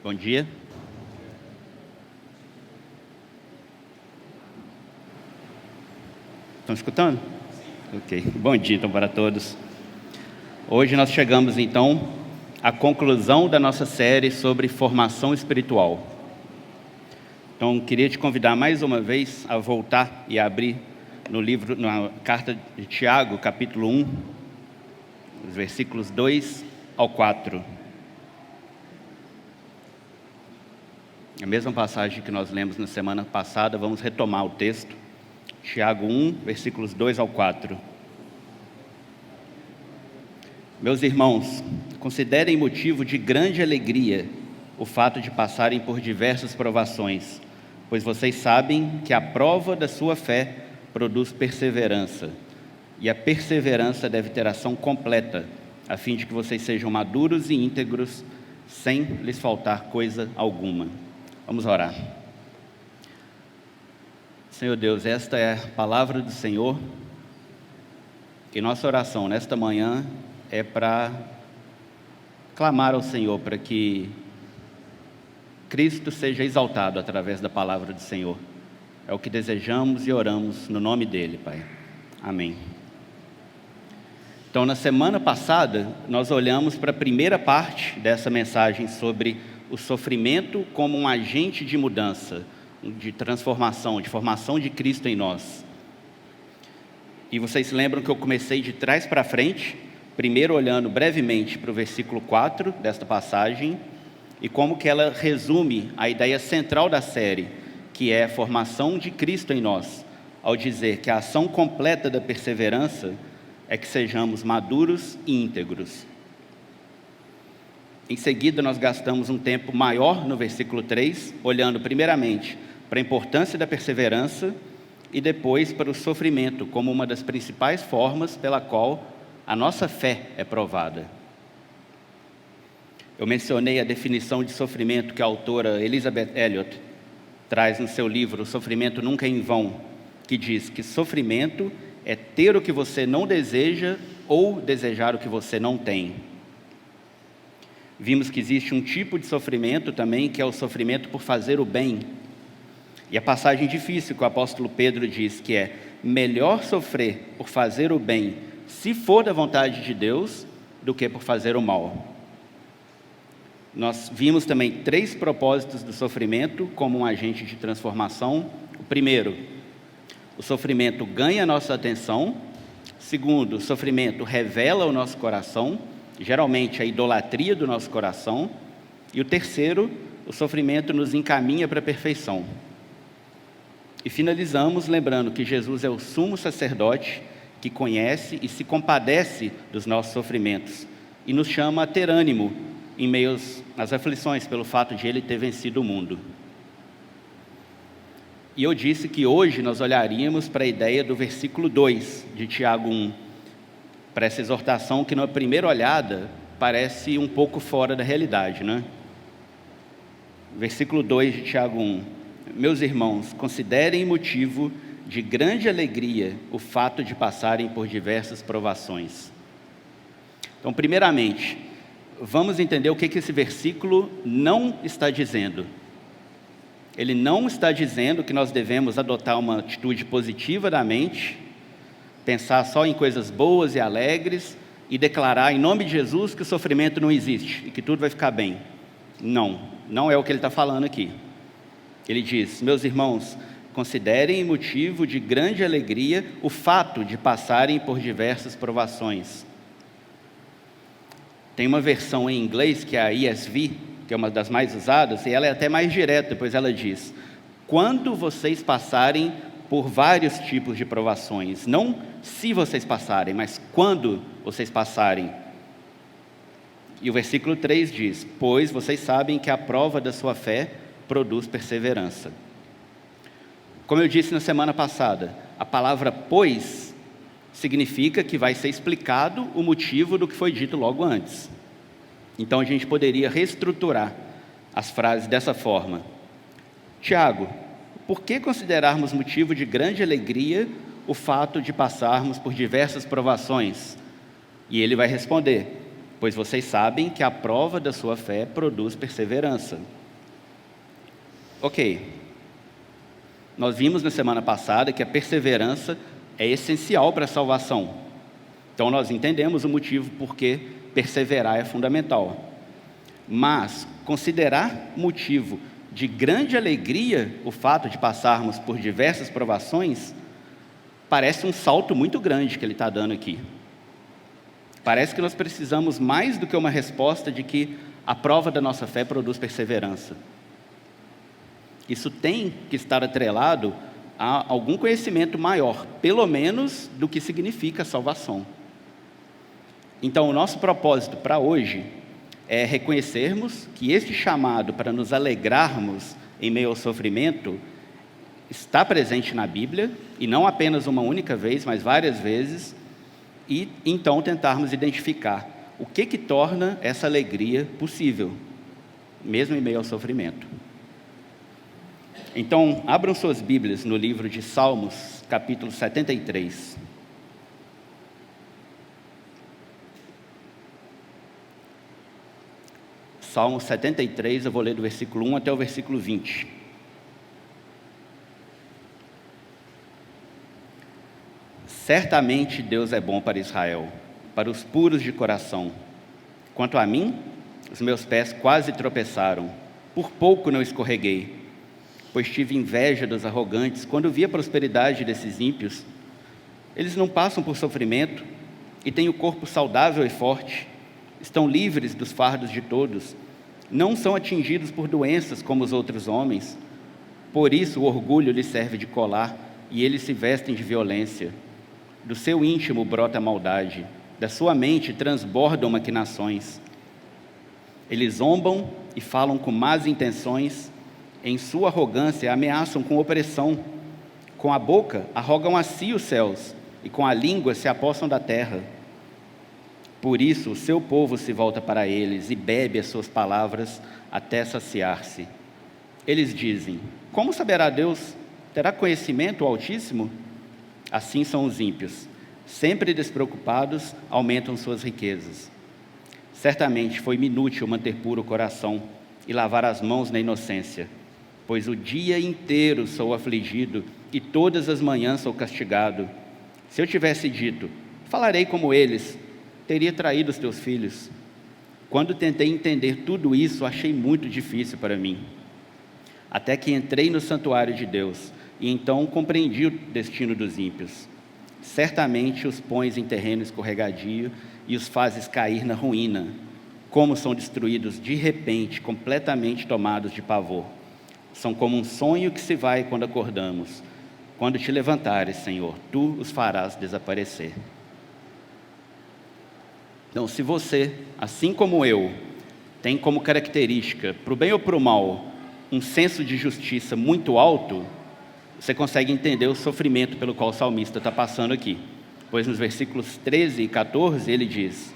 Bom dia. Estão escutando? Ok. Bom dia, então, para todos. Hoje nós chegamos, então, à conclusão da nossa série sobre formação espiritual. Então, queria te convidar mais uma vez a voltar e abrir no livro, na carta de Tiago, capítulo 1, os versículos 2 ao 4. A mesma passagem que nós lemos na semana passada, vamos retomar o texto. Tiago 1, versículos 2 ao 4. Meus irmãos, considerem motivo de grande alegria o fato de passarem por diversas provações, pois vocês sabem que a prova da sua fé produz perseverança, e a perseverança deve ter ação completa, a fim de que vocês sejam maduros e íntegros, sem lhes faltar coisa alguma. Vamos orar. Senhor Deus, esta é a palavra do Senhor, e nossa oração nesta manhã é para clamar ao Senhor para que Cristo seja exaltado através da palavra do Senhor. É o que desejamos e oramos no nome dele, Pai. Amém. Então, na semana passada, nós olhamos para a primeira parte dessa mensagem sobre o sofrimento como um agente de mudança, de transformação, de formação de Cristo em nós. E vocês se lembram que eu comecei de trás para frente, primeiro olhando brevemente para o versículo 4 desta passagem, e como que ela resume a ideia central da série, que é a formação de Cristo em nós, ao dizer que a ação completa da perseverança é que sejamos maduros e íntegros. Em seguida, nós gastamos um tempo maior no versículo 3, olhando primeiramente para a importância da perseverança e depois para o sofrimento, como uma das principais formas pela qual a nossa fé é provada. Eu mencionei a definição de sofrimento que a autora Elizabeth Elliot traz no seu livro O Sofrimento Nunca é em Vão, que diz que sofrimento é ter o que você não deseja ou desejar o que você não tem. Vimos que existe um tipo de sofrimento também, que é o sofrimento por fazer o bem. E a passagem difícil que o apóstolo Pedro diz que é melhor sofrer por fazer o bem, se for da vontade de Deus, do que por fazer o mal. Nós vimos também 3 propósitos do sofrimento como um agente de transformação. O primeiro, o sofrimento ganha nossa atenção. Segundo, o sofrimento revela o nosso coração, geralmente a idolatria do nosso coração. E o terceiro, o sofrimento nos encaminha para a perfeição. E finalizamos lembrando que Jesus é o sumo sacerdote que conhece e se compadece dos nossos sofrimentos e nos chama a ter ânimo em meio às aflições pelo fato de ele ter vencido o mundo. E eu disse que hoje nós olharíamos para a ideia do versículo 2 de Tiago 1, para essa exortação que, na primeira olhada, parece um pouco fora da realidade, né? Versículo 2 de Tiago 1. Meus irmãos, considerem motivo de grande alegria o fato de passarem por diversas provações. Então, primeiramente, vamos entender o que esse versículo não está dizendo. Ele não está dizendo que nós devemos adotar uma atitude positiva da mente, pensar só em coisas boas e alegres e declarar em nome de Jesus que o sofrimento não existe e que tudo vai ficar bem. Não é o que ele está falando aqui. Ele diz, meus irmãos, considerem motivo de grande alegria o fato de passarem por diversas provações. Tem uma versão em inglês, que é a ESV, que é uma das mais usadas, e ela é até mais direta, pois ela diz, quando vocês passarem por vários tipos de provações, não se vocês passarem, mas quando vocês passarem. E o versículo 3 diz, pois vocês sabem que a prova da sua fé produz perseverança. Como eu disse na semana passada, a palavra pois significa que vai ser explicado o motivo do que foi dito logo antes. Então a gente poderia reestruturar as frases dessa forma. Tiago, por que considerarmos motivo de grande alegria o fato de passarmos por diversas provações? E ele vai responder, pois vocês sabem que a prova da sua fé produz perseverança. Ok, nós vimos na semana passada que a perseverança é essencial para a salvação. Então nós entendemos o motivo por que perseverar é fundamental. Mas considerar motivo de grande alegria o fato de passarmos por diversas provações parece um salto muito grande que ele está dando aqui. Parece que nós precisamos mais do que uma resposta de que a prova da nossa fé produz perseverança. Isso tem que estar atrelado a algum conhecimento maior, pelo menos do que significa a salvação. Então, o nosso propósito para hoje é reconhecermos que este chamado para nos alegrarmos em meio ao sofrimento está presente na Bíblia, e não apenas uma única vez, mas várias vezes, e então tentarmos identificar o que torna essa alegria possível, mesmo em meio ao sofrimento. Então, abram suas Bíblias no livro de Salmos, capítulo 73. Salmo 73, eu vou ler do versículo 1 até o versículo 20. Certamente Deus é bom para Israel, para os puros de coração. Quanto a mim, os meus pés quase tropeçaram, por pouco não escorreguei, pois tive inveja dos arrogantes quando vi a prosperidade desses ímpios. Eles não passam por sofrimento e têm o corpo saudável e forte, estão livres dos fardos de todos, não são atingidos por doenças como os outros homens. Por isso o orgulho lhes serve de colar e eles se vestem de violência. Do seu íntimo brota a maldade, da sua mente transbordam maquinações. Eles zombam e falam com más intenções, em sua arrogância ameaçam com opressão. Com a boca arrogam a si os céus, e com a língua se apossam da terra. Por isso o seu povo se volta para eles e bebe as suas palavras até saciar-se. Eles dizem: como saberá Deus? Terá conhecimento o Altíssimo? Assim são os ímpios, sempre despreocupados, aumentam suas riquezas. Certamente foi-me inútil manter puro o coração e lavar as mãos na inocência, pois o dia inteiro sou afligido e todas as manhãs sou castigado. Se eu tivesse dito: falarei como eles, teria traído os teus filhos. Quando tentei entender tudo isso, achei muito difícil para mim. Até que entrei no santuário de Deus, e então compreendi o destino dos ímpios. Certamente os pões em terreno escorregadio e os fazes cair na ruína. Como são destruídos de repente, completamente tomados de pavor. São como um sonho que se vai quando acordamos. Quando te levantares, Senhor, tu os farás desaparecer. Então, se você, assim como eu, tem como característica, para o bem ou para o mal, um senso de justiça muito alto, você consegue entender o sofrimento pelo qual o salmista está passando aqui. Pois nos versículos 13 e 14 ele diz: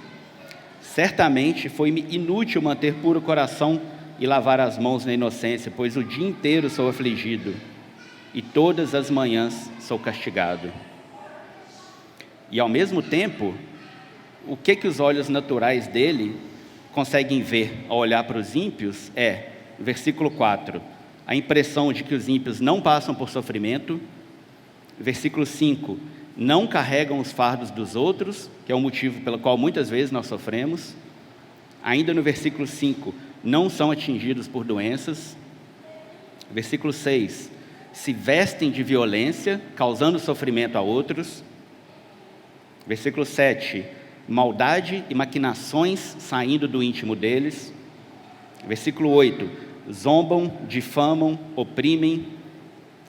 certamente foi-me inútil manter puro o coração e lavar as mãos na inocência, pois o dia inteiro sou afligido e todas as manhãs sou castigado. E ao mesmo tempo, o que os olhos naturais dele conseguem ver ao olhar para os ímpios é, versículo 4, a impressão de que os ímpios não passam por sofrimento. Versículo 5, não carregam os fardos dos outros, que é o motivo pelo qual muitas vezes nós sofremos. Ainda no versículo 5, não são atingidos por doenças. Versículo 6, se vestem de violência, causando sofrimento a outros. Versículo 7, maldade e maquinações saindo do íntimo deles. Versículo 8, zombam, difamam, oprimem.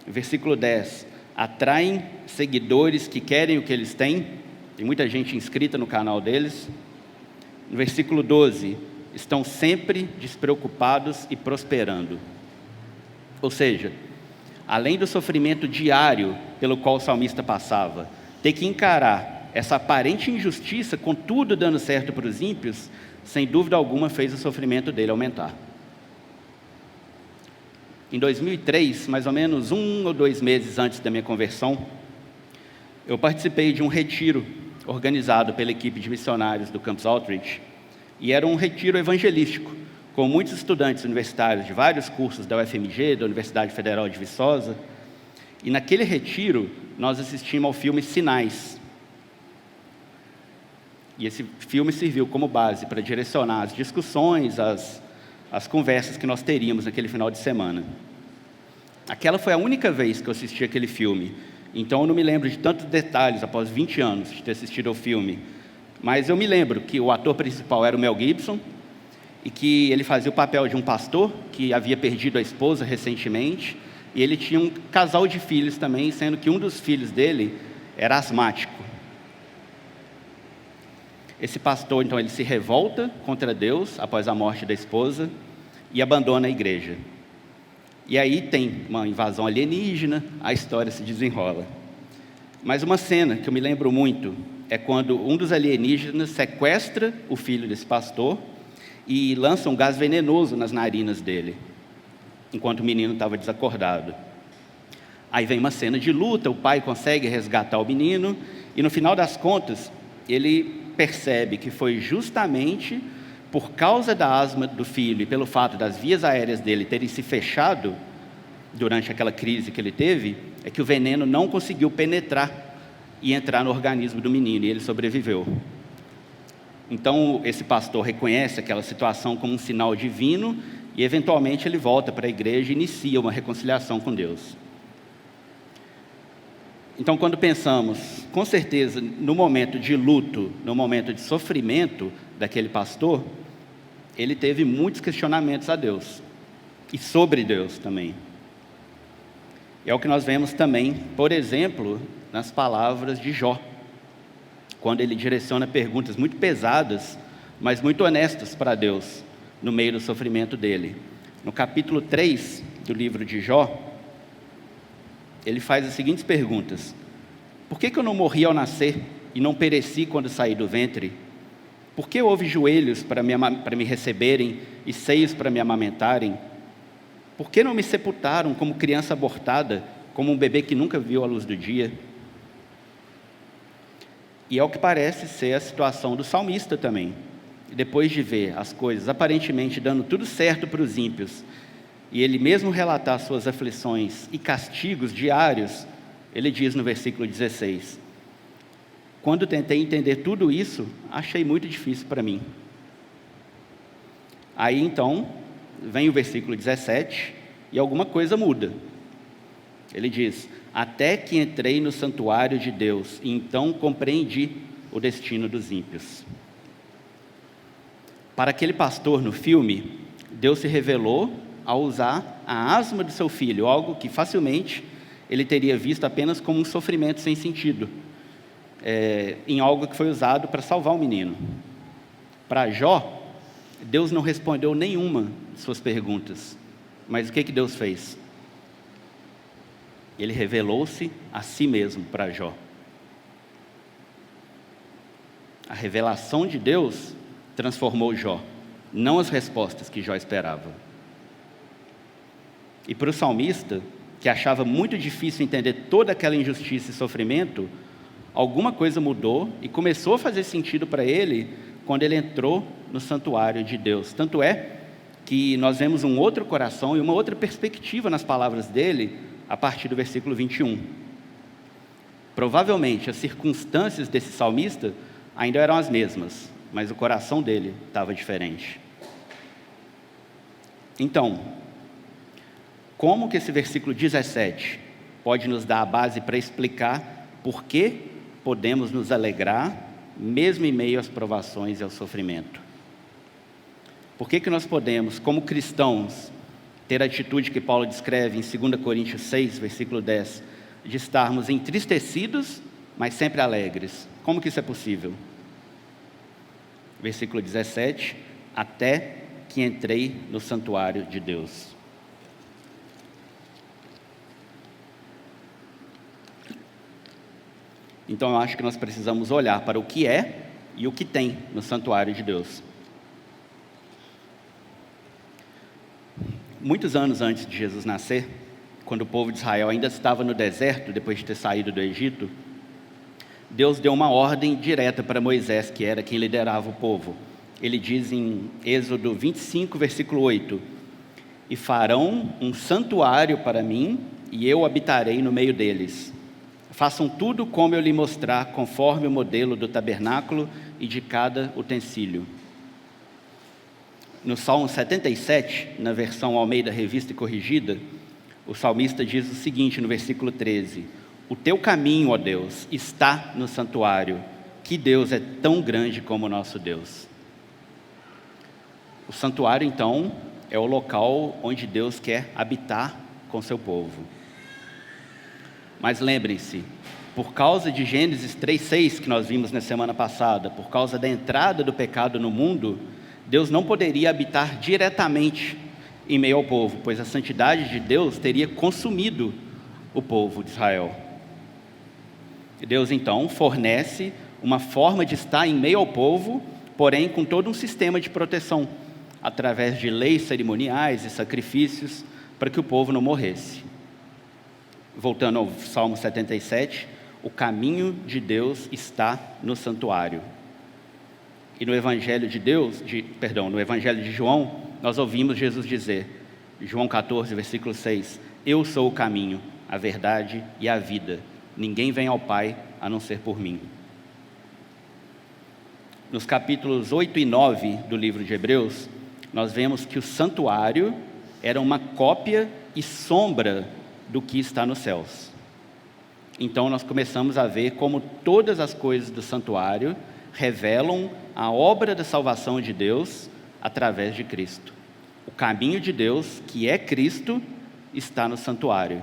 Versículo 10, atraem seguidores que querem o que eles têm. Tem muita gente inscrita no canal deles. No versículo 12, estão sempre despreocupados e prosperando. Ou seja, além do sofrimento diário pelo qual o salmista passava, ter que encarar essa aparente injustiça, com tudo dando certo para os ímpios, sem dúvida alguma fez o sofrimento dele aumentar. Em 2003, mais ou menos 1 ou 2 meses antes da minha conversão, eu participei de um retiro organizado pela equipe de missionários do Campus Outreach, e era um retiro evangelístico, com muitos estudantes universitários de vários cursos da UFMG, da Universidade Federal de Viçosa. E naquele retiro, nós assistimos ao filme Sinais. E esse filme serviu como base para direcionar as discussões, as conversas que nós teríamos naquele final de semana. Aquela foi a única vez que eu assisti aquele filme, então eu não me lembro de tantos detalhes após 20 anos de ter assistido ao filme, mas eu me lembro que o ator principal era o Mel Gibson e que ele fazia o papel de um pastor que havia perdido a esposa recentemente, e ele tinha um casal de filhos também, sendo que um dos filhos dele era asmático. Esse pastor, então, ele se revolta contra Deus após a morte da esposa e abandona a igreja. E aí tem uma invasão alienígena, a história se desenrola. Mas uma cena que eu me lembro muito é quando um dos alienígenas sequestra o filho desse pastor e lança um gás venenoso nas narinas dele, enquanto o menino estava desacordado. Aí vem uma cena de luta, o pai consegue resgatar o menino, e no final das contas, ele percebe que foi justamente por causa da asma do filho e pelo fato das vias aéreas dele terem se fechado durante aquela crise que ele teve, é que o veneno não conseguiu penetrar e entrar no organismo do menino, e ele sobreviveu. Então, esse pastor reconhece aquela situação como um sinal divino e, eventualmente, ele volta para a igreja e inicia uma reconciliação com Deus. Então, quando pensamos, com certeza, no momento de luto, no momento de sofrimento daquele pastor, ele teve muitos questionamentos a Deus, e sobre Deus também. É o que nós vemos também, por exemplo, nas palavras de Jó, quando ele direciona perguntas muito pesadas, mas muito honestas para Deus, no meio do sofrimento dele. No capítulo 3 do livro de Jó, ele faz as seguintes perguntas: por que eu não morri ao nascer e não pereci quando saí do ventre? Por que houve joelhos para me receberem e seios para me amamentarem? Por que não me sepultaram como criança abortada, como um bebê que nunca viu a luz do dia? E é o que parece ser a situação do salmista também. Depois de ver as coisas aparentemente dando tudo certo para os ímpios, e ele mesmo relatar suas aflições e castigos diários, ele diz no versículo 16: quando tentei entender tudo isso, achei muito difícil para mim. Aí então, vem o versículo 17, e alguma coisa muda. Ele diz: até que entrei no santuário de Deus, e então compreendi o destino dos ímpios. Para aquele pastor no filme, Deus se revelou ao usar a asma do seu filho, algo que facilmente ele teria visto apenas como um sofrimento sem sentido, em algo que foi usado para salvar o menino. Para Jó, Deus não respondeu nenhuma de suas perguntas, mas o que Deus fez? Ele revelou-se a si mesmo para Jó. A revelação de Deus transformou Jó, não as respostas que Jó esperava. E para o salmista, que achava muito difícil entender toda aquela injustiça e sofrimento, alguma coisa mudou e começou a fazer sentido para ele quando ele entrou no santuário de Deus. Tanto é que nós vemos um outro coração e uma outra perspectiva nas palavras dele a partir do versículo 21. Provavelmente as circunstâncias desse salmista ainda eram as mesmas, mas o coração dele estava diferente. Então, como que esse versículo 17 pode nos dar a base para explicar por que podemos nos alegrar, mesmo em meio às provações e ao sofrimento? Por que nós podemos, como cristãos, ter a atitude que Paulo descreve em 2 Coríntios 6, versículo 10, de estarmos entristecidos, mas sempre alegres? Como que isso é possível? Versículo 17, até que entrei no santuário de Deus. Então eu acho que nós precisamos olhar para o que é e o que tem no santuário de Deus. Muitos anos antes de Jesus nascer, quando o povo de Israel ainda estava no deserto, depois de ter saído do Egito, Deus deu uma ordem direta para Moisés, que era quem liderava o povo. ele diz em Êxodo 25, versículo 8: e farão um santuário para mim, e eu habitarei no meio deles. Façam tudo como eu lhe mostrar, conforme o modelo do tabernáculo e de cada utensílio. No Salmo 77, na versão Almeida Revista e Corrigida, o salmista diz o seguinte no versículo 13: o teu caminho, ó Deus, está no santuário. Que Deus é tão grande como o nosso Deus. O santuário, então, é o local onde Deus quer habitar com seu povo. Mas lembrem-se, por causa de Gênesis 3:6, que nós vimos na semana passada, por causa da entrada do pecado no mundo, Deus não poderia habitar diretamente em meio ao povo, pois a santidade de Deus teria consumido o povo de Israel. E Deus, então, fornece uma forma de estar em meio ao povo, porém com todo um sistema de proteção, através de leis cerimoniais e sacrifícios, para que o povo não morresse. Voltando ao Salmo 77, o caminho de Deus está no santuário. E no Evangelho no Evangelho de João, nós ouvimos Jesus dizer, João 14, versículo 6, eu sou o caminho, a verdade e a vida. Ninguém vem ao Pai a não ser por mim. Nos capítulos 8 e 9 do livro de Hebreus, nós vemos que o santuário era uma cópia e sombra do que está nos céus. Então nós começamos a ver como todas as coisas do santuário revelam a obra da salvação de Deus através de Cristo. O caminho de Deus, que é Cristo, está no santuário.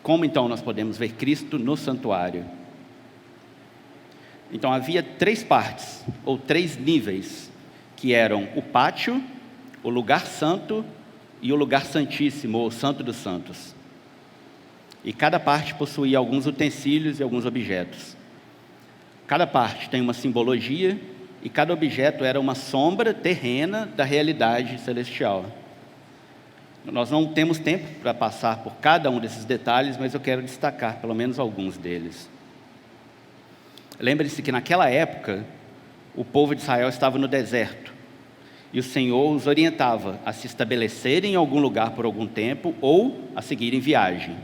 Como então nós podemos ver Cristo no santuário? Então havia 3 partes, ou 3 níveis, que eram o pátio, o lugar santo e o lugar santíssimo, ou santo dos santos. E cada parte possuía alguns utensílios e alguns objetos. Cada parte tem uma simbologia e cada objeto era uma sombra terrena da realidade celestial. Nós não temos tempo para passar por cada um desses detalhes, mas eu quero destacar pelo menos alguns deles. Lembre-se que naquela época, o povo de Israel estava no deserto, e o Senhor os orientava a se estabelecerem em algum lugar por algum tempo, ou a seguirem viagem.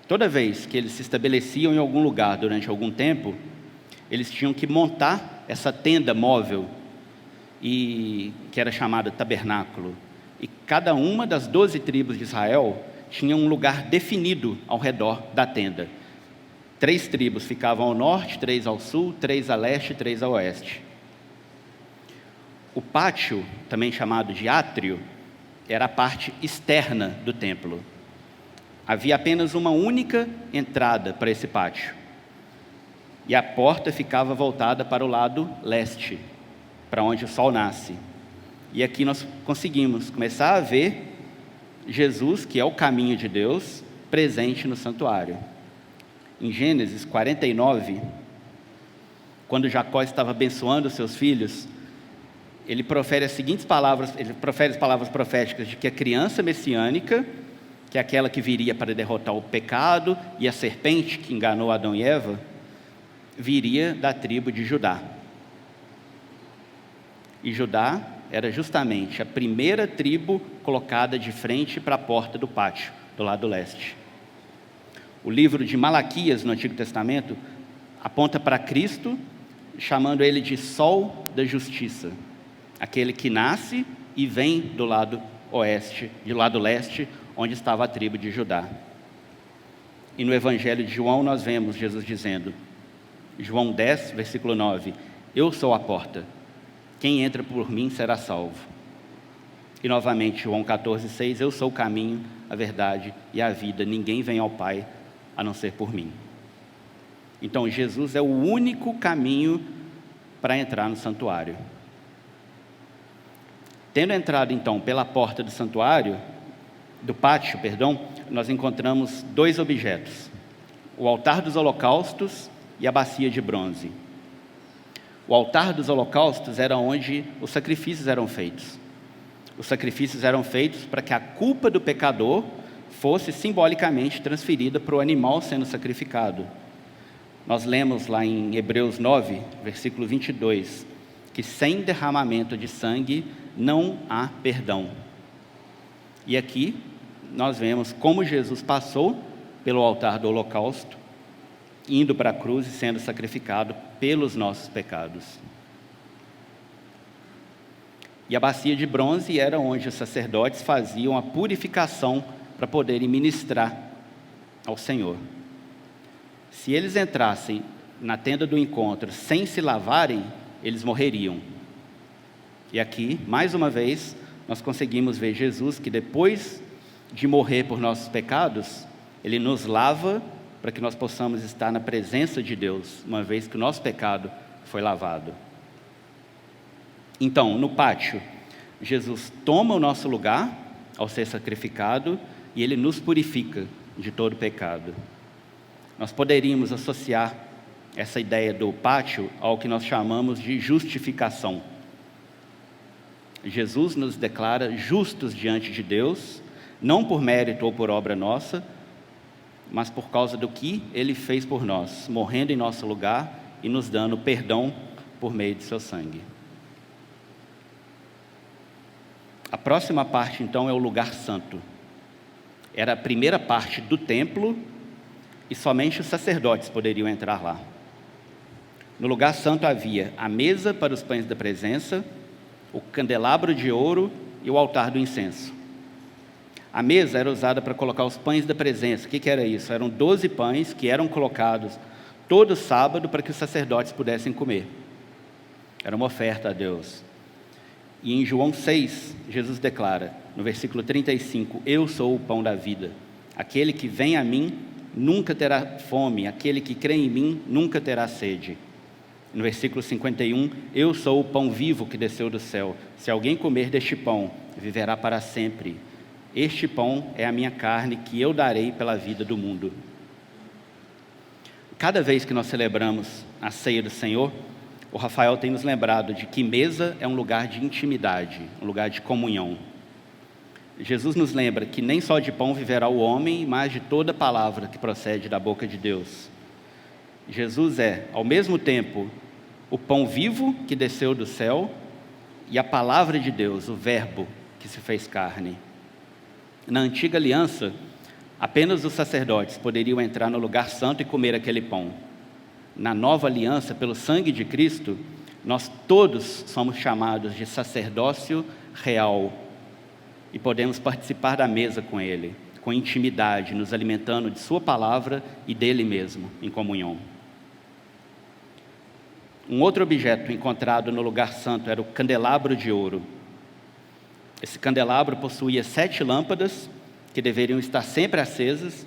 Toda vez que eles se estabeleciam em algum lugar durante algum tempo, eles tinham que montar essa tenda móvel, que era chamada tabernáculo. E cada uma das 12 tribos de Israel tinha um lugar definido ao redor da tenda. 3 tribos ficavam ao norte, 3 ao sul, 3 a leste e 3 a oeste. O pátio, também chamado de átrio, era a parte externa do templo. Havia apenas uma única entrada para esse pátio. E a porta ficava voltada para o lado leste, para onde o sol nasce. E aqui nós conseguimos começar a ver Jesus, que é o caminho de Deus, presente no santuário. Em Gênesis 49, quando Jacó estava abençoando os seus filhos, ele profere as palavras proféticas de que a criança messiânica, que é aquela que viria para derrotar o pecado, e a serpente que enganou Adão e Eva, viria da tribo de Judá. E Judá era justamente a primeira tribo colocada de frente para a porta do pátio, do lado leste. O livro de Malaquias, no Antigo Testamento, aponta para Cristo, chamando ele de Sol da Justiça, aquele que nasce e vem do lado oeste, do lado leste, onde estava a tribo de Judá. E no Evangelho de João nós vemos Jesus dizendo, João 10, versículo 9, eu sou a porta, quem entra por mim será salvo. E novamente João 14, 6, eu sou o caminho, a verdade e a vida, ninguém vem ao Pai a não ser por mim. Então Jesus é o único caminho para entrar no santuário. Tendo entrado então pela porta do santuário, do pátio, nós encontramos 2 objetos, o altar dos holocaustos e a bacia de bronze. O altar dos holocaustos era onde os sacrifícios eram feitos. Os sacrifícios eram feitos para que a culpa do pecador fosse simbolicamente transferida para o animal sendo sacrificado. Nós lemos lá em Hebreus 9, versículo 22, que sem derramamento de sangue não há perdão. E aqui nós vemos como Jesus passou pelo altar do holocausto, indo para a cruz e sendo sacrificado pelos nossos pecados. E a bacia de bronze era onde os sacerdotes faziam a purificação para poderem ministrar ao Senhor. Se eles entrassem na tenda do encontro sem se lavarem, eles morreriam. E aqui, mais uma vez, nós conseguimos ver Jesus que depois de morrer por nossos pecados, Ele nos lava para que nós possamos estar na presença de Deus, uma vez que o nosso pecado foi lavado. Então, no pátio, Jesus toma o nosso lugar ao ser sacrificado e Ele nos purifica de todo pecado. Nós poderíamos associar essa ideia do pátio ao que nós chamamos de justificação. Jesus nos declara justos diante de Deus, não por mérito ou por obra nossa, mas por causa do que Ele fez por nós, morrendo em nosso lugar e nos dando perdão por meio de seu sangue. A próxima parte, então, é o lugar santo. Era a primeira parte do templo e somente os sacerdotes poderiam entrar lá. No lugar santo havia a mesa para os pães da presença, o candelabro de ouro e o altar do incenso. A mesa era usada para colocar os pães da presença. O que era isso? Eram 12 pães que eram colocados todo sábado para que os sacerdotes pudessem comer. Era uma oferta a Deus. E em João 6, Jesus declara, no versículo 35, eu sou o pão da vida. Aquele que vem a mim nunca terá fome, aquele que crê em mim nunca terá sede. No versículo 51, eu sou o pão vivo que desceu do céu. Se alguém comer deste pão, viverá para sempre. Este pão é a minha carne que eu darei pela vida do mundo. Cada vez que nós celebramos a ceia do Senhor, o Rafael tem nos lembrado de que mesa é um lugar de intimidade, um lugar de comunhão. Jesus nos lembra que nem só de pão viverá o homem, mas de toda palavra que procede da boca de Deus. Jesus é, ao mesmo tempo, o pão vivo que desceu do céu e a palavra de Deus, o verbo que se fez carne. Na antiga aliança, apenas os sacerdotes poderiam entrar no lugar santo e comer aquele pão. Na nova aliança, pelo sangue de Cristo, nós todos somos chamados de sacerdócio real e podemos participar da mesa com Ele, com intimidade, nos alimentando de Sua palavra e dele mesmo, em comunhão. Um outro objeto encontrado no lugar santo era o candelabro de ouro. Esse candelabro possuía 7 lâmpadas que deveriam estar sempre acesas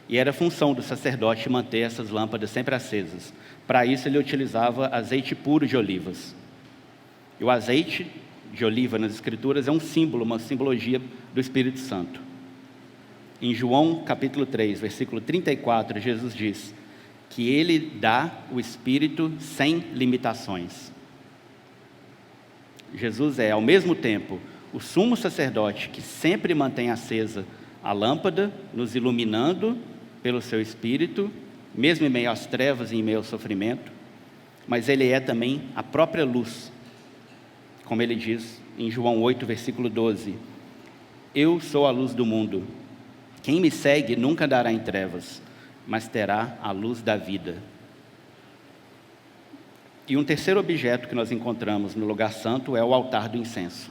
e era função do sacerdote manter essas lâmpadas sempre acesas. Para isso ele utilizava azeite puro de olivas. E o azeite de oliva nas Escrituras é um símbolo, uma simbologia do Espírito Santo. Em João capítulo 3, versículo 34, Jesus diz que Ele dá o Espírito sem limitações. Jesus é, ao mesmo tempo, o sumo sacerdote que sempre mantém acesa a lâmpada, nos iluminando pelo seu Espírito, mesmo em meio às trevas e em meio ao sofrimento, mas Ele é também a própria luz, como Ele diz em João 8, versículo 12, eu sou a luz do mundo, quem me segue nunca andará em trevas, mas terá a luz da vida. E um terceiro objeto que nós encontramos no lugar santo é o altar do incenso.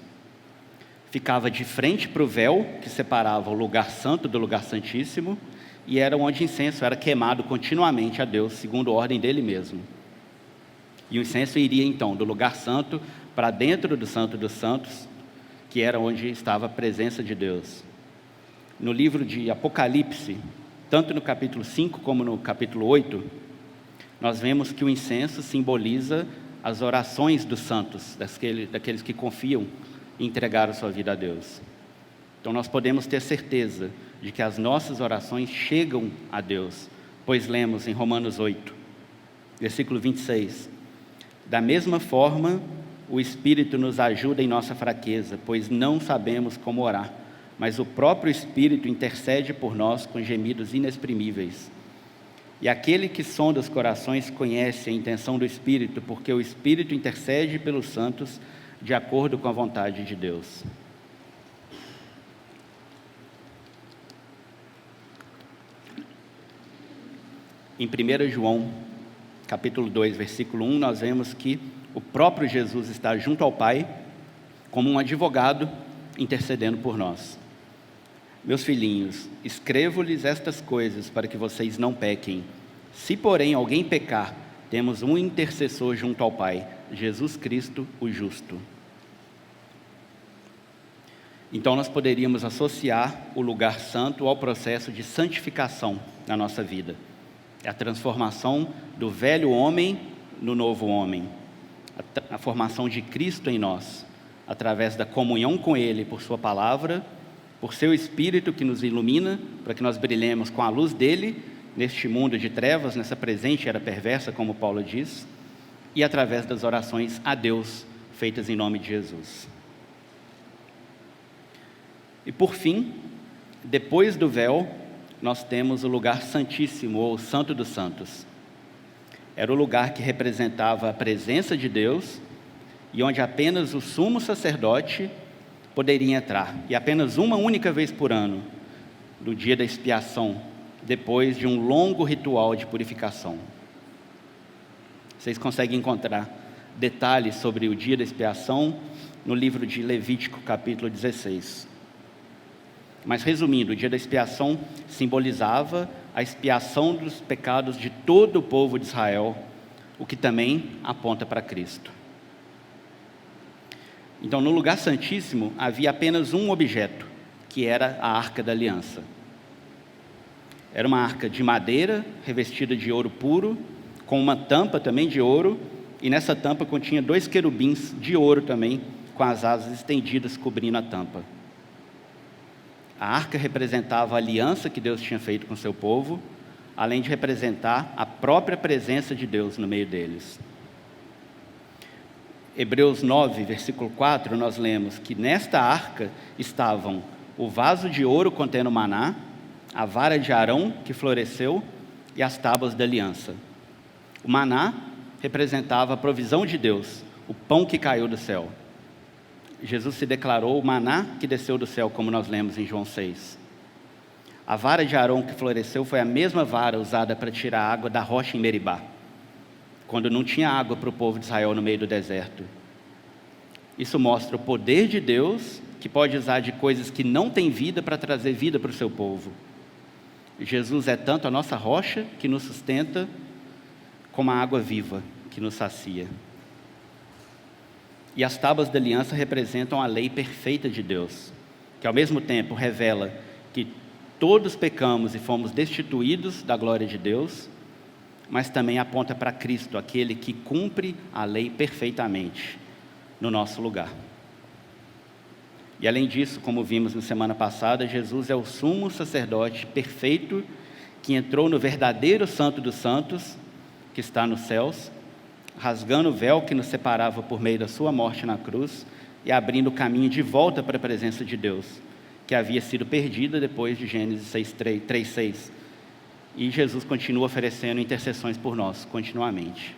Ficava de frente para o véu que separava o lugar santo do lugar santíssimo e era onde o incenso era queimado continuamente a Deus, segundo a ordem dele mesmo. E o incenso iria então do lugar santo para dentro do Santo dos Santos, que era onde estava a presença de Deus. No livro de Apocalipse, tanto no capítulo 5 como no capítulo 8, nós vemos que o incenso simboliza as orações dos santos, daqueles que confiam e entregaram sua vida a Deus. Então nós podemos ter certeza de que as nossas orações chegam a Deus, pois lemos em Romanos 8, versículo 26, da mesma forma o Espírito nos ajuda em nossa fraqueza, pois não sabemos como orar, mas o próprio Espírito intercede por nós com gemidos inexprimíveis. E aquele que sonda os corações conhece a intenção do Espírito, porque o Espírito intercede pelos santos de acordo com a vontade de Deus. Em 1 João, capítulo 2, versículo 1, nós vemos que o próprio Jesus está junto ao Pai, como um advogado intercedendo por nós. Meus filhinhos, escrevo-lhes estas coisas para que vocês não pequem. Se, porém, alguém pecar, temos um intercessor junto ao Pai, Jesus Cristo, o justo. Então, nós poderíamos associar o lugar santo ao processo de santificação na nossa vida. É a transformação do velho homem no novo homem. A formação de Cristo em nós, através da comunhão com Ele por Sua palavra, por Seu Espírito que nos ilumina, para que nós brilhemos com a luz dEle, neste mundo de trevas, nessa presente era perversa, como Paulo diz, e através das orações a Deus, feitas em nome de Jesus. E por fim, depois do véu, nós temos o lugar santíssimo, ou Santo dos Santos. Era o lugar que representava a presença de Deus, e onde apenas o sumo sacerdote poderia entrar, e apenas uma única vez por ano, no dia da expiação, depois de um longo ritual de purificação. Vocês conseguem encontrar detalhes sobre o dia da expiação no livro de Levítico, capítulo 16. Mas resumindo, o dia da expiação simbolizava a expiação dos pecados de todo o povo de Israel, o que também aponta para Cristo. Então, no lugar santíssimo, havia apenas um objeto, que era a Arca da Aliança. Era uma arca de madeira, revestida de ouro puro, com uma tampa também de ouro, e nessa tampa continha 2 querubins de ouro também, com as asas estendidas cobrindo a tampa. A arca representava a aliança que Deus tinha feito com seu povo, além de representar a própria presença de Deus no meio deles. Hebreus 9, versículo 4, nós lemos que nesta arca estavam o vaso de ouro contendo maná, a vara de Arão que floresceu e as tábuas da aliança. O maná representava a provisão de Deus, o pão que caiu do céu. Jesus se declarou o maná que desceu do céu, como nós lemos em João 6. A vara de Arão que floresceu foi a mesma vara usada para tirar a água da rocha em Meribá, quando não tinha água para o povo de Israel no meio do deserto. Isso mostra o poder de Deus, que pode usar de coisas que não têm vida para trazer vida para o seu povo. Jesus é tanto a nossa rocha que nos sustenta, como a água viva que nos sacia. E as tábuas da aliança representam a lei perfeita de Deus, que ao mesmo tempo revela que todos pecamos e fomos destituídos da glória de Deus, mas também aponta para Cristo, aquele que cumpre a lei perfeitamente no nosso lugar. E além disso, como vimos na semana passada, Jesus é o sumo sacerdote perfeito que entrou no verdadeiro Santo dos Santos, que está nos céus, rasgando o véu que nos separava por meio da sua morte na cruz e abrindo o caminho de volta para a presença de Deus, que havia sido perdida depois de Gênesis 3:6. E Jesus continua oferecendo intercessões por nós, continuamente.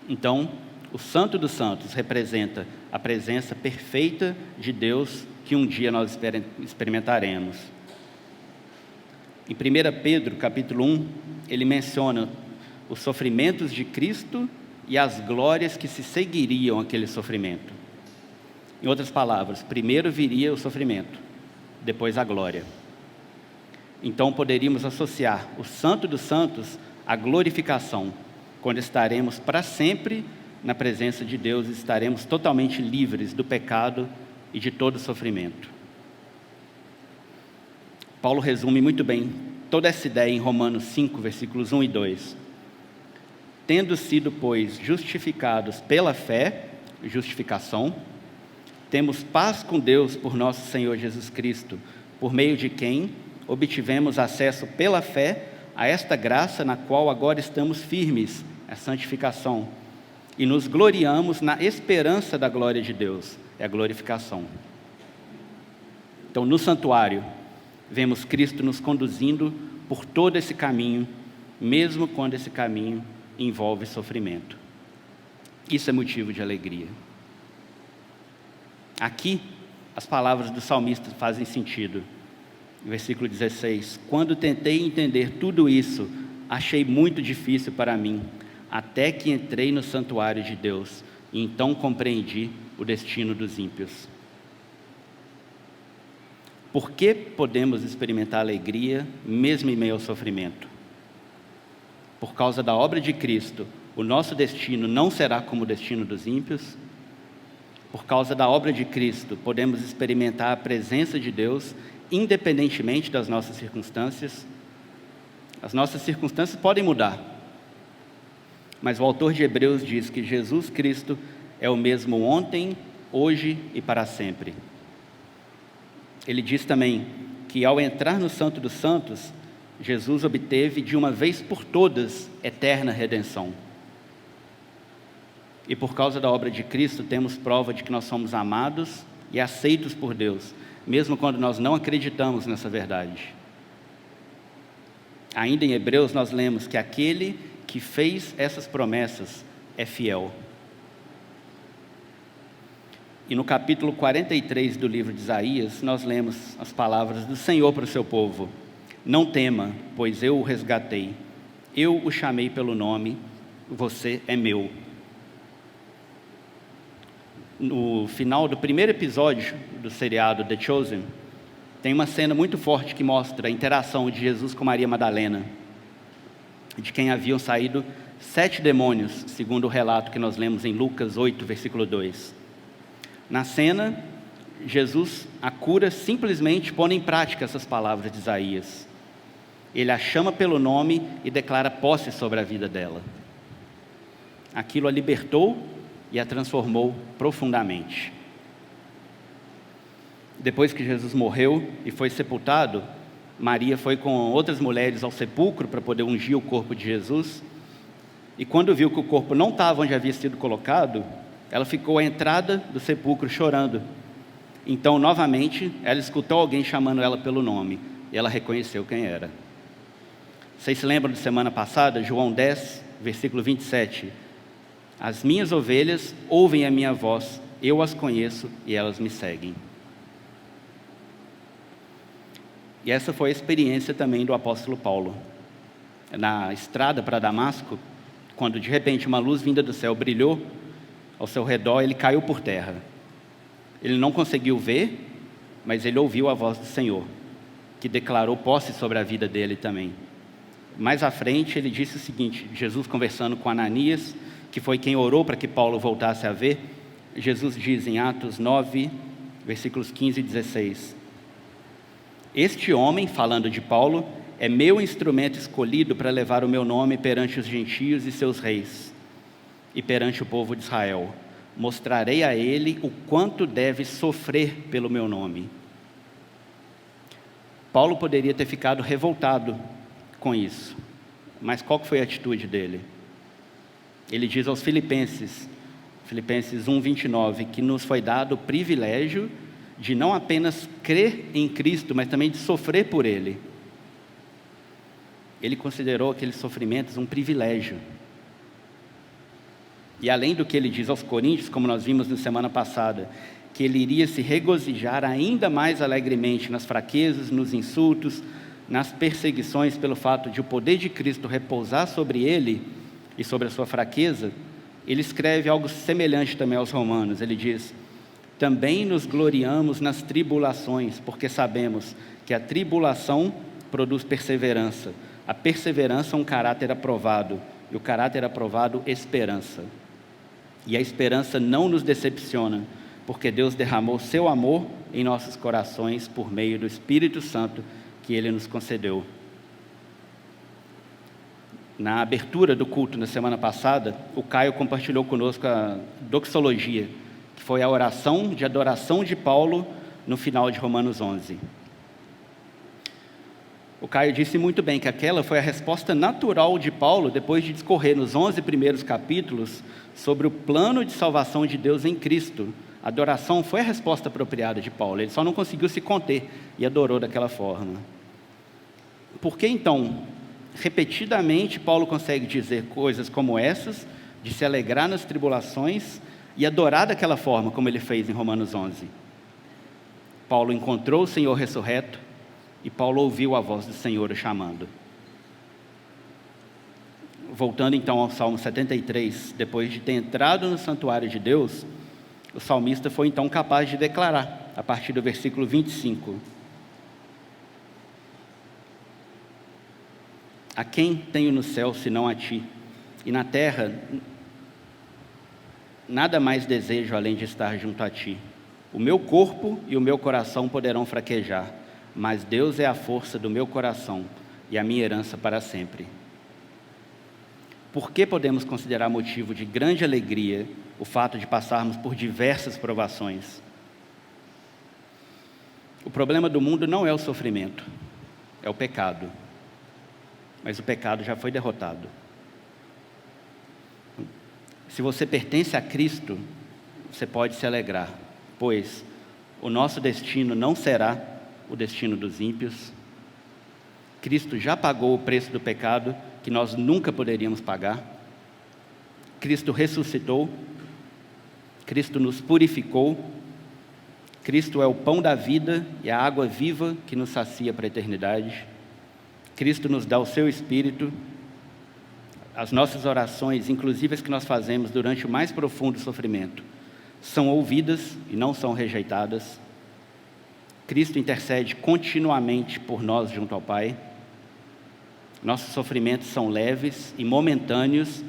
Então, o Santo dos Santos representa a presença perfeita de Deus que um dia nós experimentaremos. Em 1 Pedro, capítulo 1, ele menciona os sofrimentos de Cristo e as glórias que se seguiriam àquele sofrimento. Em outras palavras, primeiro viria o sofrimento, depois a glória. Então poderíamos associar o Santo dos Santos à glorificação, quando estaremos para sempre na presença de Deus e estaremos totalmente livres do pecado e de todo sofrimento. Paulo resume muito bem toda essa ideia em Romanos 5, versículos 1 e 2. Tendo sido, pois, justificados pela fé, justificação, temos paz com Deus por nosso Senhor Jesus Cristo, por meio de quem obtivemos acesso pela fé a esta graça na qual agora estamos firmes, a santificação, e nos gloriamos na esperança da glória de Deus, é a glorificação. Então, no santuário, vemos Cristo nos conduzindo por todo esse caminho, mesmo quando esse caminho envolve sofrimento. Isso é motivo de alegria. Aqui, as palavras do salmista fazem sentido. Versículo 16: quando tentei entender tudo isso, achei muito difícil para mim, até que entrei no santuário de Deus, e então compreendi o destino dos ímpios. Por que podemos experimentar alegria, mesmo em meio ao sofrimento? Por causa da obra de Cristo, o nosso destino não será como o destino dos ímpios. Por causa da obra de Cristo, podemos experimentar a presença de Deus, independentemente das nossas circunstâncias. As nossas circunstâncias podem mudar, mas o autor de Hebreus diz que Jesus Cristo é o mesmo ontem, hoje e para sempre. Ele diz também que ao entrar no Santo dos Santos, Jesus obteve de uma vez por todas eterna redenção. E por causa da obra de Cristo, temos prova de que nós somos amados e aceitos por Deus, mesmo quando nós não acreditamos nessa verdade. Ainda em Hebreus nós lemos que aquele que fez essas promessas é fiel. E no capítulo 43 do livro de Isaías, nós lemos as palavras do Senhor para o seu povo: não tema, pois eu o resgatei, eu o chamei pelo nome, você é meu. No final do primeiro episódio do seriado The Chosen, tem uma cena muito forte que mostra a interação de Jesus com Maria Madalena, de quem haviam saído 7 demônios, segundo o relato que nós lemos em Lucas 8, versículo 2. Na cena, Jesus a cura simplesmente pondo em prática essas palavras de Isaías. Ele a chama pelo nome e declara posse sobre a vida dela. Aquilo a libertou e a transformou profundamente. Depois que Jesus morreu e foi sepultado, Maria foi com outras mulheres ao sepulcro para poder ungir o corpo de Jesus. E quando viu que o corpo não estava onde havia sido colocado, ela ficou à entrada do sepulcro chorando. Então, novamente, ela escutou alguém chamando ela pelo nome, e ela reconheceu quem era. Vocês se lembram de semana passada, João 10, versículo 27? As minhas ovelhas ouvem a minha voz, eu as conheço e elas me seguem. E essa foi a experiência também do apóstolo Paulo. Na estrada para Damasco, quando de repente uma luz vinda do céu brilhou ao seu redor, ele caiu por terra. Ele não conseguiu ver, mas ele ouviu a voz do Senhor, que declarou posse sobre a vida dele também. Mais à frente, ele disse o seguinte, Jesus conversando com Ananias, que foi quem orou para que Paulo voltasse a ver, Jesus diz em Atos 9, versículos 15 e 16, este homem, falando de Paulo, é meu instrumento escolhido para levar o meu nome perante os gentios e seus reis, e perante o povo de Israel. Mostrarei a ele o quanto deve sofrer pelo meu nome. Paulo poderia ter ficado revoltado com isso, mas qual foi a atitude dele? Ele diz aos Filipenses 1:29, que nos foi dado o privilégio de não apenas crer em Cristo, mas também de sofrer por Ele. Ele considerou aqueles sofrimentos um privilégio. E além do que ele diz aos Coríntios, como nós vimos na semana passada, que ele iria se regozijar ainda mais alegremente nas fraquezas, nos insultos, nas perseguições, pelo fato de o poder de Cristo repousar sobre ele e sobre a sua fraqueza, ele escreve algo semelhante também aos Romanos. Ele diz: também nos gloriamos nas tribulações, porque sabemos que a tribulação produz perseverança, a perseverança um caráter aprovado, e o caráter aprovado esperança. E a esperança não nos decepciona, porque Deus derramou seu amor em nossos corações por meio do Espírito Santo que Ele nos concedeu. Na abertura do culto na semana passada, o Caio compartilhou conosco a doxologia, que foi a oração de adoração de Paulo no final de Romanos 11. O Caio disse muito bem que aquela foi a resposta natural de Paulo depois de discorrer nos 11 primeiros capítulos sobre o plano de salvação de Deus em Cristo. A adoração foi a resposta apropriada de Paulo, ele só não conseguiu se conter e adorou daquela forma. Por que então, repetidamente, Paulo consegue dizer coisas como essas, de se alegrar nas tribulações e adorar daquela forma como ele fez em Romanos 11? Paulo encontrou o Senhor ressurreto e Paulo ouviu a voz do Senhor o chamando. Voltando então ao Salmo 73, depois de ter entrado no santuário de Deus, o salmista foi então capaz de declarar, a partir do versículo 25: a quem tenho no céu senão a ti, e na terra nada mais desejo além de estar junto a ti. O meu corpo e o meu coração poderão fraquejar, mas Deus é a força do meu coração e a minha herança para sempre. Por que podemos considerar motivo de grande alegria o fato de passarmos por diversas provações? O problema do mundo não é o sofrimento, é o pecado. Mas o pecado já foi derrotado. Se você pertence a Cristo, você pode se alegrar, pois o nosso destino não será o destino dos ímpios. Cristo já pagou o preço do pecado que nós nunca poderíamos pagar. Cristo ressuscitou, Cristo nos purificou, Cristo é o pão da vida e a água viva que nos sacia para a eternidade. Cristo nos dá o seu Espírito. As nossas orações, inclusive as que nós fazemos durante o mais profundo sofrimento, são ouvidas e não são rejeitadas. Cristo intercede continuamente por nós junto ao Pai. Nossos sofrimentos são leves e momentâneos,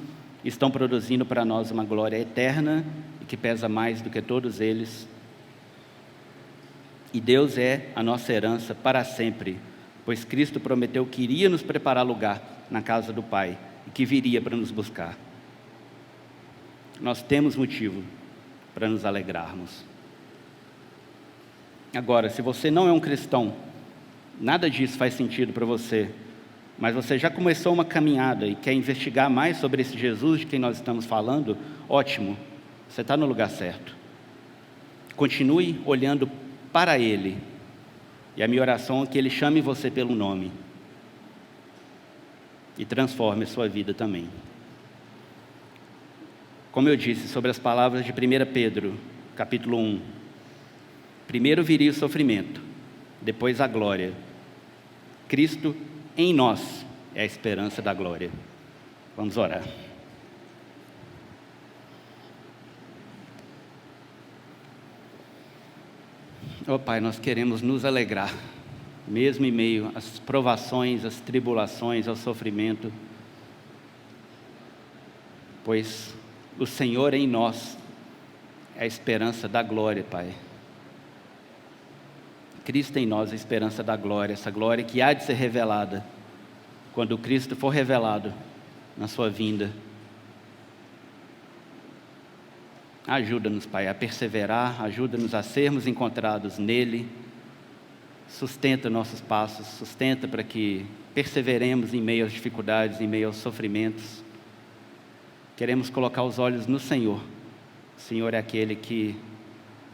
e estão produzindo para nós uma glória eterna e que pesa mais do que todos eles. E Deus é a nossa herança para sempre, pois Cristo prometeu que iria nos preparar lugar na casa do Pai e que viria para nos buscar. Nós temos motivo para nos alegrarmos. Agora, se você não é um cristão, nada disso faz sentido para você, mas você já começou uma caminhada e quer investigar mais sobre esse Jesus de quem nós estamos falando, ótimo, você está no lugar certo. Continue olhando para Ele, e a minha oração é que Ele chame você pelo nome e transforme a sua vida também. Como eu disse sobre as palavras de 1 Pedro, capítulo 1, primeiro viria o sofrimento, depois a glória. Cristo em nós é a esperança da glória. Vamos orar. Oh Pai, nós queremos nos alegrar, mesmo em meio às provações, às tribulações, ao sofrimento, pois o Senhor em nós é a esperança da glória, Pai. Cristo em nós é a esperança da glória, essa glória que há de ser revelada quando Cristo for revelado na sua vinda. Ajuda-nos, Pai, a perseverar, ajuda-nos a sermos encontrados nele, sustenta nossos passos, sustenta para que perseveremos em meio às dificuldades, em meio aos sofrimentos. Queremos colocar os olhos no Senhor. O Senhor é aquele que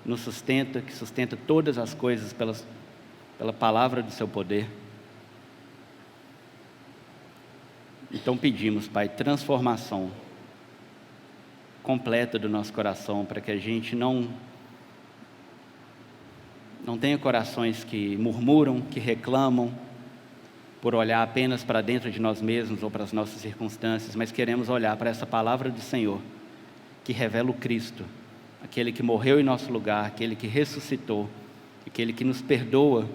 nos sustenta, que sustenta todas as coisas pela palavra do seu poder. Então pedimos, Pai, transformação completa do nosso coração, para que a gente não tenha corações que murmuram, que reclamam, por olhar apenas para dentro de nós mesmos ou para as nossas circunstâncias, mas queremos olhar para essa palavra do Senhor, que revela o Cristo, aquele que morreu em nosso lugar, aquele que ressuscitou, aquele que nos perdoa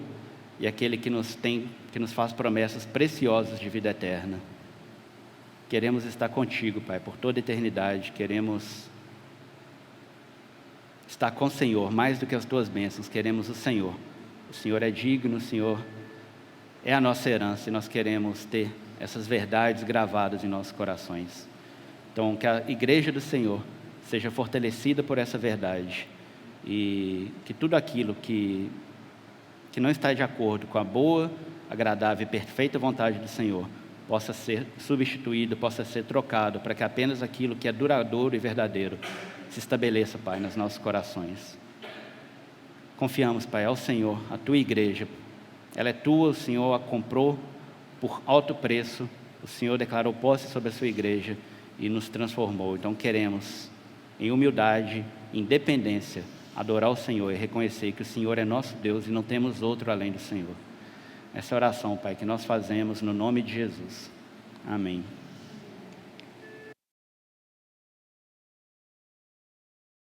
e aquele que nos faz promessas preciosas de vida eterna. Queremos estar contigo, Pai, por toda a eternidade. Queremos estar com o Senhor, mais do que as tuas bênçãos. Queremos o Senhor. O Senhor é digno, o Senhor é a nossa herança e nós queremos ter essas verdades gravadas em nossos corações. Então, que a igreja do Senhor seja fortalecida por essa verdade e que tudo aquilo que não está de acordo com a boa, agradável e perfeita vontade do Senhor possa ser substituído, possa ser trocado, para que apenas aquilo que é duradouro e verdadeiro se estabeleça, Pai, nos nossos corações. Confiamos, Pai, ao Senhor, a Tua igreja. Ela é Tua, o Senhor a comprou por alto preço, o Senhor declarou posse sobre a sua igreja e nos transformou. Então queremos, em humildade, independência, adorar o Senhor e reconhecer que o Senhor é nosso Deus e não temos outro além do Senhor. Essa oração, Pai, que nós fazemos no nome de Jesus. Amém.